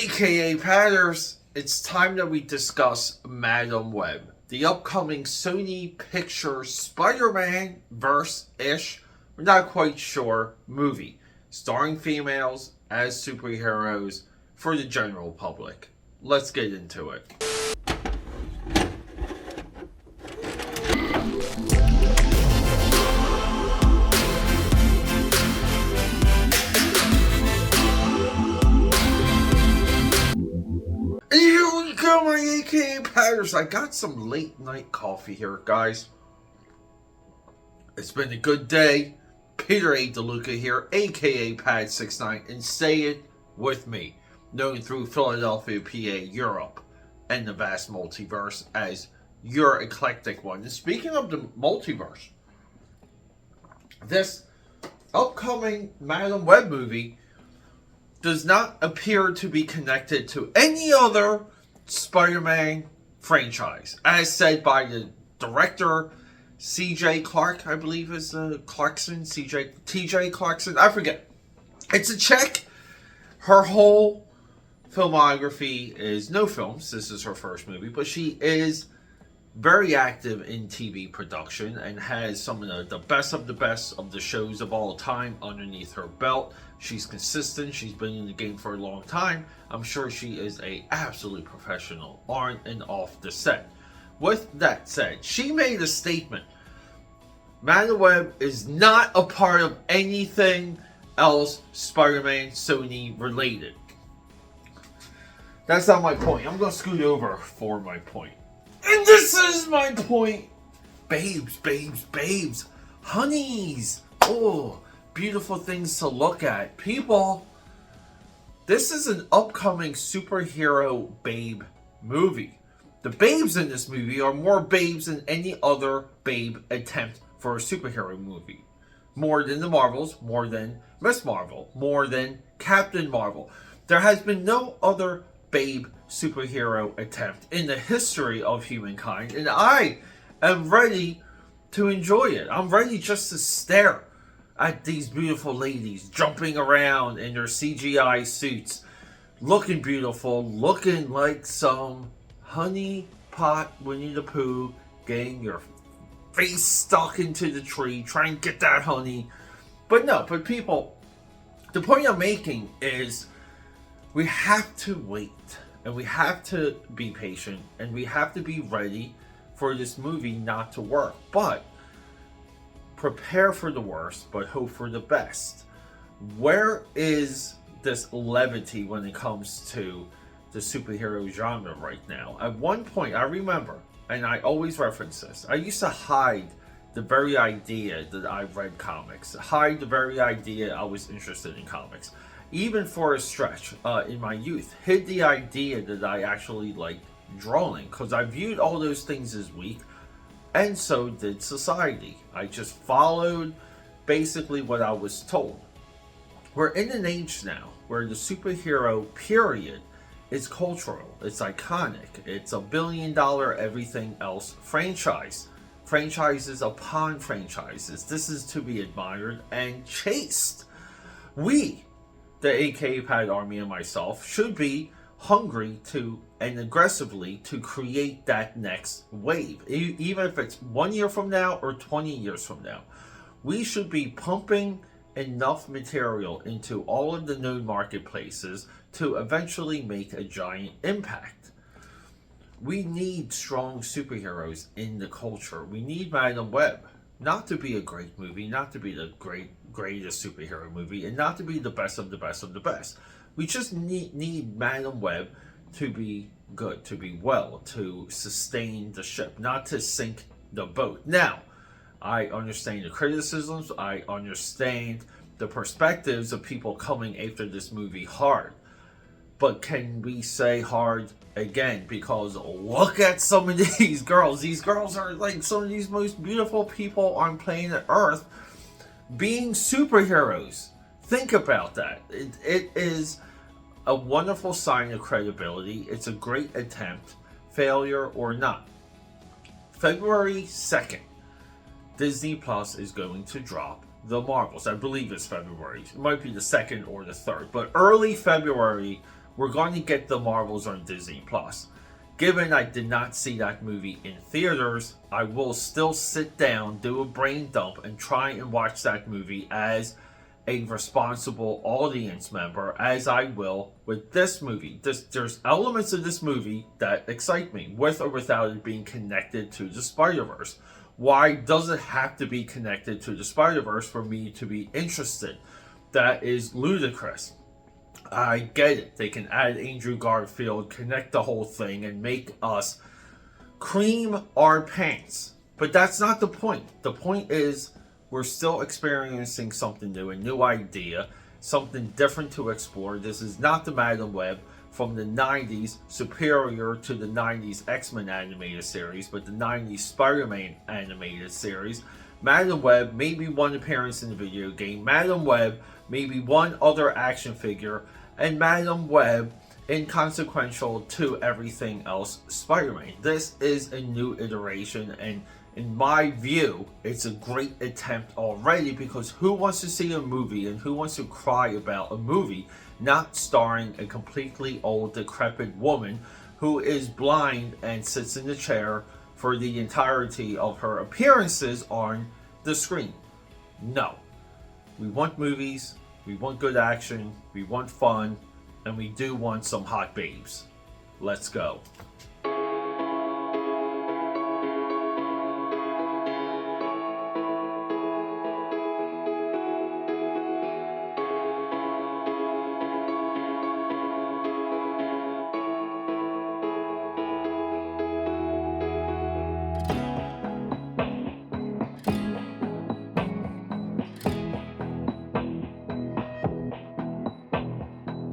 AKA Patters, it's time that we discuss Madam Web, the upcoming Sony Picture Spider-Man verse-ish, we're not quite sure, movie, starring females as superheroes for the general public. Let's get into it. My AKA Patters. I got some late night coffee here, guys. It's been a good day. Peter A. DeLuca here, AKA Pad69, and say it with me. Known through Philadelphia, PA, Europe, and the vast multiverse as your eclectic one. And speaking of the multiverse, this upcoming Madam Web movie does not appear to be connected to any other Spider-Man franchise, as said by the director C.J. Clark, I believe is Clarkson, T.J. Clarkson, I forget. It's a check. Her whole filmography is no films. This is her first movie, but she is very active in TV production and has some of the best of the shows of all time underneath her belt. She's consistent. She's been in the game for a long time. I'm sure she is a absolute professional on and off the set. With that said, she made a statement. Madam Web is not a part of anything else Spider-Man Sony related. That's not my point. I'm going to scoot over for my point. And this is my point. Babes, babes, babes. Honeys. Oh, beautiful things to look at. People, this is an upcoming superhero babe movie. The babes in this movie are more babes than any other babe attempt for a superhero movie. More than the Marvels, more than Miss Marvel, more than Captain Marvel. There has been no other babe superhero attempt in the history of humankind, and I am ready to enjoy it. I'm ready just to stare at these beautiful ladies jumping around in their CGI suits, looking beautiful, looking like some honey pot Winnie the Pooh, getting your face stuck into the tree, trying to get that honey. But people, the point I'm making is we have to wait, and we have to be patient, and we have to be ready for this movie not to work. But prepare for the worst, but hope for the best. Where is this levity when it comes to the superhero genre right now? At one point, I remember, and I always reference this, I used to hide the very idea that I read comics, hide the very idea I was interested in comics. Even for a stretch in my youth, hid the idea that I actually liked drawing, because I viewed all those things as weak, and so did society. I just followed basically what I was told. We're in an age now where the superhero period is cultural, it's iconic, it's $1 billion everything else franchise. Franchises upon franchises. This is to be admired and chased. We, the AKAPAD Army and myself, should be hungry to and aggressively to create that next wave. Even if it's 1 year from now or 20 years from now. We should be pumping enough material into all of the known marketplaces to eventually make a giant impact. We need strong superheroes in the culture. We need Madam Web. Not to be a great movie, not to be the greatest superhero movie, and not to be the best of the best of the best. We just need Madam Web to be good, to be well, to sustain the ship, not to sink the boat. Now, I understand the criticisms, I understand the perspectives of people coming after this movie hard. But can we say hard again? Because look at some of these girls. These girls are like some of these most beautiful people on planet Earth being superheroes. Think about that. It is a wonderful sign of credibility. It's a great attempt, failure or not. February 2nd, Disney Plus is going to drop The Marvels. I believe it's February. It might be the 2nd or the 3rd, but early February we're going to get the Marvels on Disney Plus. Given I did not see that movie in theaters, I will still sit down, do a brain dump, and try and watch that movie as a responsible audience member, as I will with this movie. There's elements of this movie that excite me, with or without it being connected to the Spider-Verse. Why does it have to be connected to the Spider-Verse for me to be interested? That is ludicrous. I get it. They can add Andrew Garfield, connect the whole thing, and make us cream our pants. But that's not the point. The point is we're still experiencing something new, a new idea, something different to explore. This is not the Madam Web from the 90s, superior to the 90s X-Men animated series, but the 90s Spider-Man animated series. Madam Web, maybe one appearance in the video game. Madam Web, maybe one other action figure. And Madam Web, inconsequential to everything else Spider-Man. This is a new iteration, and in my view, it's a great attempt already, because who wants to see a movie and who wants to cry about a movie not starring a completely old, decrepit woman who is blind and sits in the chair for the entirety of her appearances on the screen? No. We want movies, we want good action, we want fun, and we do want some hot babes. Let's go.